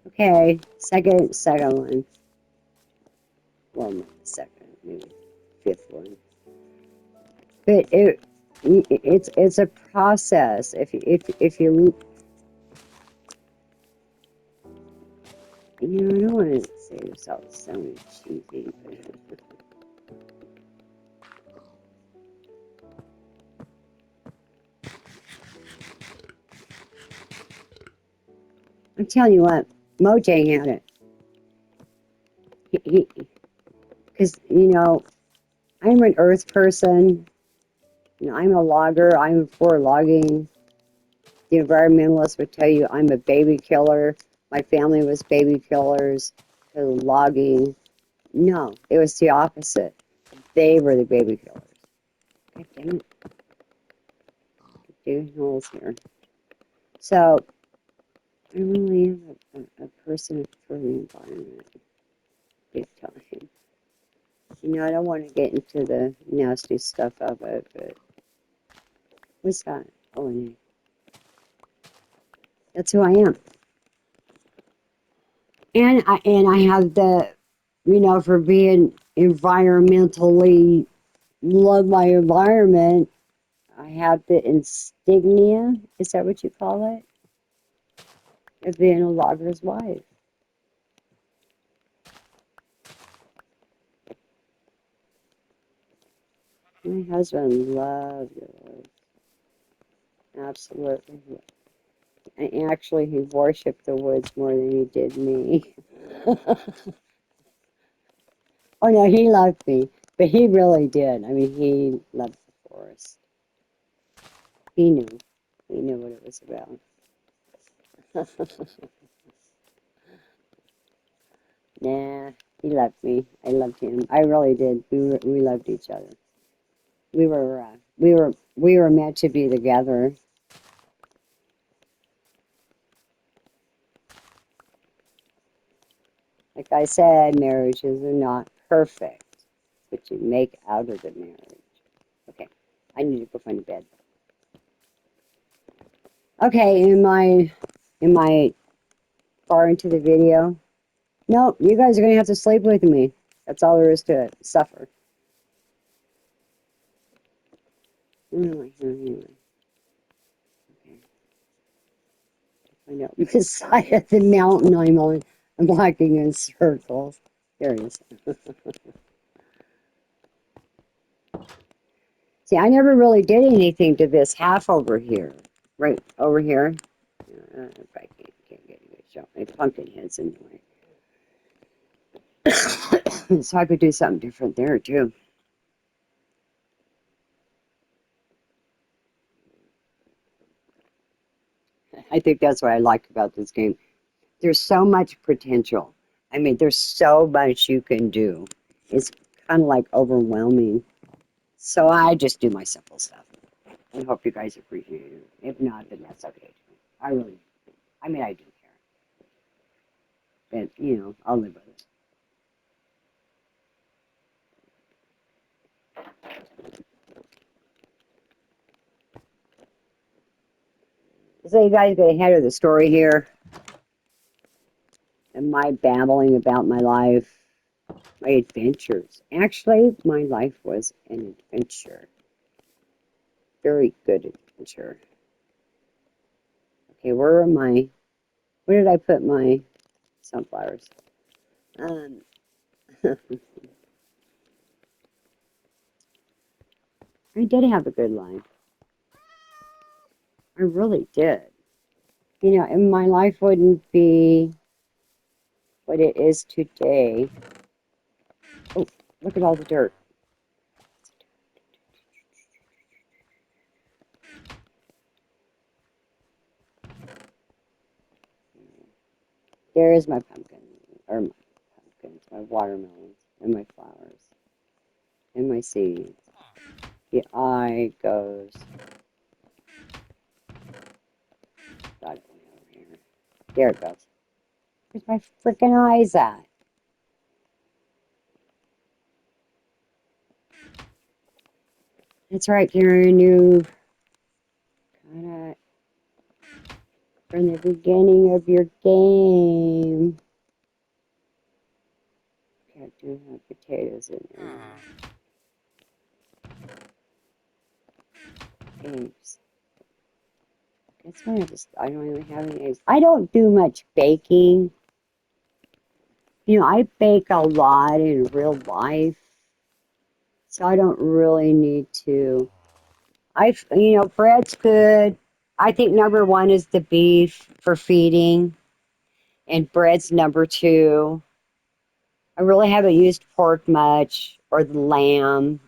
Okay, second one. Well, not the second, maybe fifth one. But it's a process. If you you know, I don't want to say this all sounding cheesy, but I'm telling you what, Mojang had it. Because you know, I'm an earth person. You know, I'm a logger. I'm for logging. The environmentalists would tell you I'm a baby killer. My family was baby killers to logging. No, it was the opposite. They were the baby killers. God damn it. Digging holes here. So, I really am a person for the environment. Big time. You know, I don't want to get into the nasty stuff of it, but what's that? Oh, and that's who I am. And I have the, you know, for being environmentally love my environment. I have the insignia. Is that what you call it? Of being a logger's wife. My husband loved it. Absolutely. And actually, he worshipped the woods more than he did me. Oh no, he loved me, but he really did. I mean, he loved the forest. He knew. He knew what it was about. Nah, he loved me. I loved him. I really did. We loved each other. We were meant to be together. Like I said, marriages are not perfect, but you make out of the marriage. Okay, I need to go find a bed. Okay, am I far into the video? Nope, you guys are gonna have to sleep with me. That's all there is to it. Suffer. Anyway, anyway. Okay. I know. Beside of the mountain I'm on, I'm walking in circles. There it is. See, I never really did anything to this half over here. Right over here. If I can't get a good shot. My pumpkin head's in the way. So I could do something different there too. I think that's what I like about this game. There's so much potential. I mean, there's so much you can do. It's kind of like overwhelming. So I just do my simple stuff. I hope you guys appreciate it. If not, then that's okay too. I really, I mean, I do care. But, you know, I'll live with it. So you guys get ahead of the story here. And my babbling about my life, my adventures. Actually, my life was an adventure. Very good adventure. Okay, where did I put my sunflowers? Um, I did have a good life. I really did. You know, and my life wouldn't be what it is today. Oh, look at all the dirt. There is my pumpkin, or my pumpkins, my watermelons, and my flowers, and my seeds. The eye goes. God, it went over here. There it goes. Where's my freaking eyes at? That's right, Karen. You gotta from the beginning of your game. Okay, I do have potatoes in there. Eggs. That's why I don't really have any eggs. I don't do much baking. You know, I bake a lot in real life, so I don't really need to. Bread's good. I think number one is the beef for feeding, and bread's number two. I really haven't used pork much or the lamb,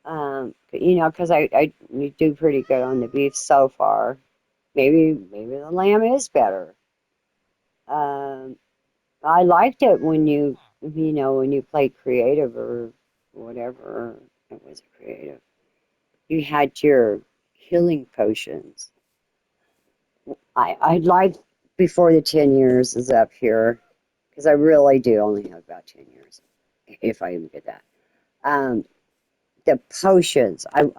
because I do pretty good on the beef so far. Maybe the lamb is better. Um, I liked it when you played creative or whatever. It was creative. You had your healing potions. I'd like before the 10 years is up here because I really do only have about 10 years, if I even get that. Um, the potions. I'm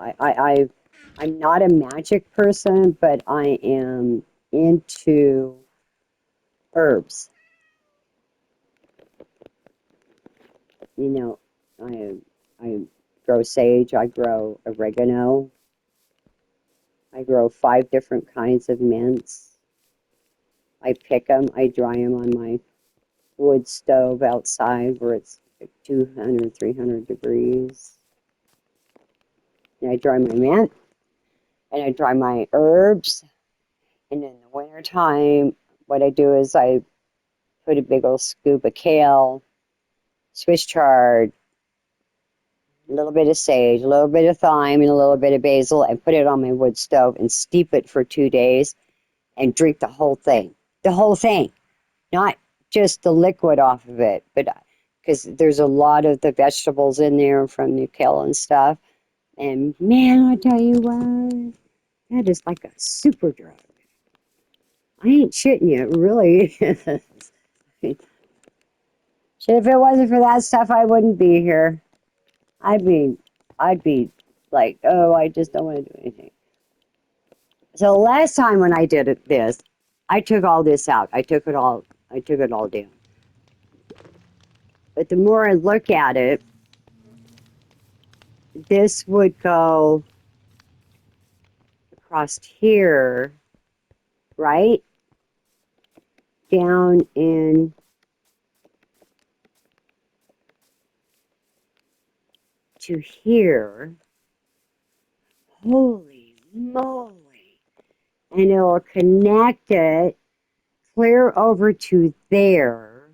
not a magic person, but I am into herbs. You know, I grow sage. I grow oregano. I grow 5 different kinds of mints. I pick them. I dry them on my wood stove outside where it's like 200, 300 degrees. And I dry my mint and I dry my herbs. And in the wintertime, what I do is I put a big old scoop of kale, Swiss chard, a little bit of sage, a little bit of thyme, and a little bit of basil, and put it on my wood stove and steep it for 2 days and drink the whole thing. The whole thing, not just the liquid off of it, but because there's a lot of the vegetables in there from the kale and stuff. And man, I tell you what, that is like a super drug. I ain't shitting you, it really is. Shit, if it wasn't for that stuff, I wouldn't be here. I'd be, I'd be like, oh, I just don't want to do anything. So last time when I did this, I took all this out. I took it all down. But the more I look at it, this would go across here, right? Down into here. Holy moly. And it will connect it clear over to there.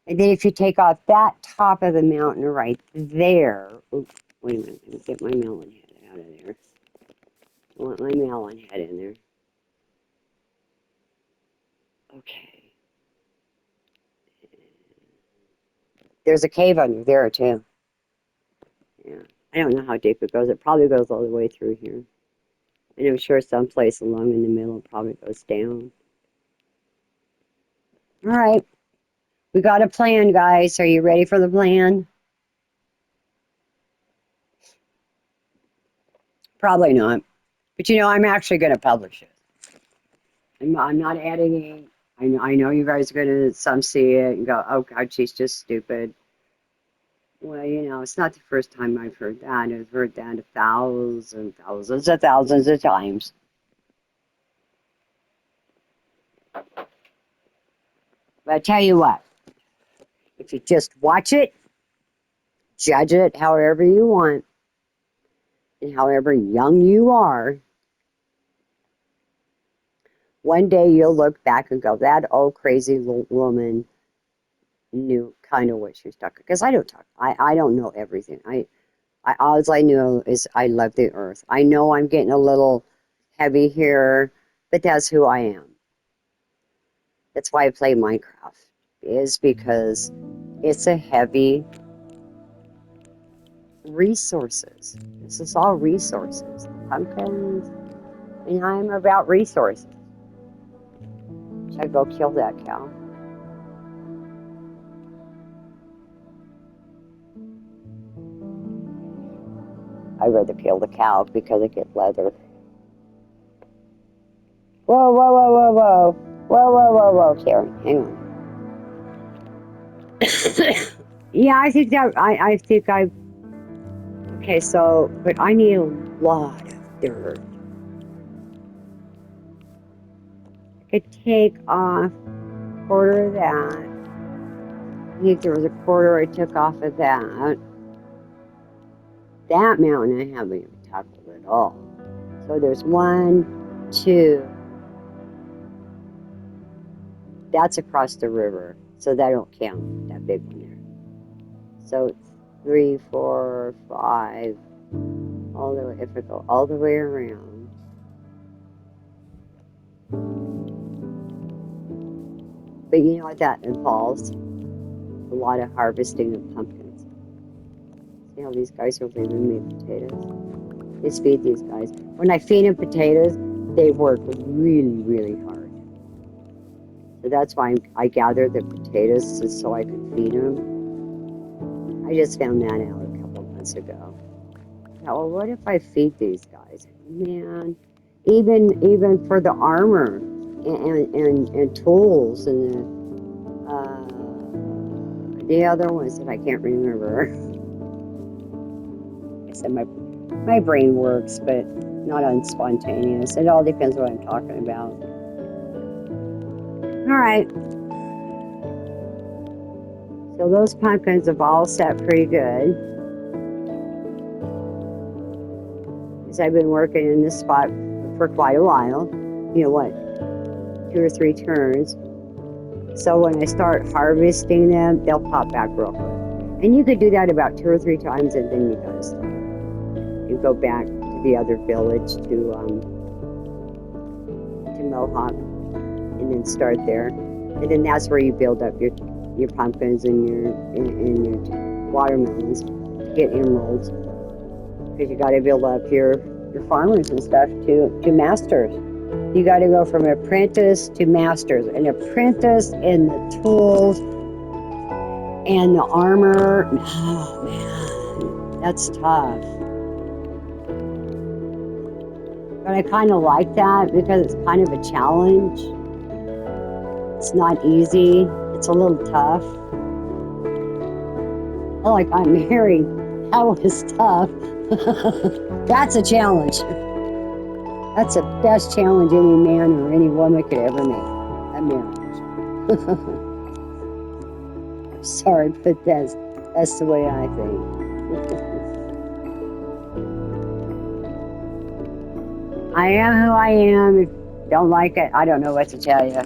And then if you take off that top of the mountain right there. Oops, wait a minute. Let me get my melon head out of there. I want my melon head in there. Okay. There's a cave under there too. Yeah. I don't know how deep it goes. It probably goes all the way through here. And I'm sure someplace along in the middle it probably goes down. All right. We got a plan, guys. Are you ready for the plan? Probably not. But I'm actually going to publish it. I'm not adding any. I know you guys are going to some see it and go, oh, God, she's just stupid. Well, it's not the first time I've heard that. I've heard that thousands of times. But I tell you what, if you just watch it, judge it however you want, and however young you are, one day you'll look back and go, that old crazy little woman knew kind of what she was talking. Because I don't talk. I don't know everything. All I know is I love the earth. I know I'm getting a little heavy here, but that's who I am. That's why I play Minecraft, is because it's a heavy resources. This is all resources. Pumpkins, and I'm about resources. Should I go kill that cow? I'd rather kill the cow because I get leather. Whoa, whoa, whoa, whoa, whoa. Whoa, whoa, whoa, whoa, Karen. Hang on. Yeah, I think I, okay, so, but I need a lot of dirt. I could take off a quarter of that. I think there was a quarter I took off of that. That mountain I haven't even tackled at all. So there's 1, 2. That's across the river, so that don't count, that big one there. So it's 3, 4, 5, all the way, if I go all the way around. But you know what that involves? A lot of harvesting of pumpkins. See how these guys are leaving me potatoes? Let's feed these guys. When I feed them potatoes, they work really, really hard. So that's why I gather the potatoes just so I can feed them. I just found that out a couple months ago. Well, what if I feed these guys? Man, even for the armor and tools and the other ones that I can't remember. I said my brain works, but not on spontaneous. It all depends what I'm talking about. All right. So those pumpkins have all set pretty good. Because I've been working in this spot for quite a while. You know what? 2 or 3 turns. So when I start harvesting them, they'll pop back real quick. And you could do that about 2 or 3 times, and then you gotta stop. You go back to the other village to Mohawk, and then start there. And then that's where you build up your pumpkins and your watermelons to get emeralds. Because you got to build up your farmers and stuff to masters. You got to go from apprentice to masters. An apprentice in the tools and the armor. Oh man, that's tough. But I kind of like that because it's kind of a challenge. It's not easy. It's a little tough. Like I'm married. That was tough. That's a challenge. That's the best challenge any man or any woman could ever make. A marriage. I'm sorry, but that's the way I think. I am who I am. If you don't like it, I don't know what to tell you.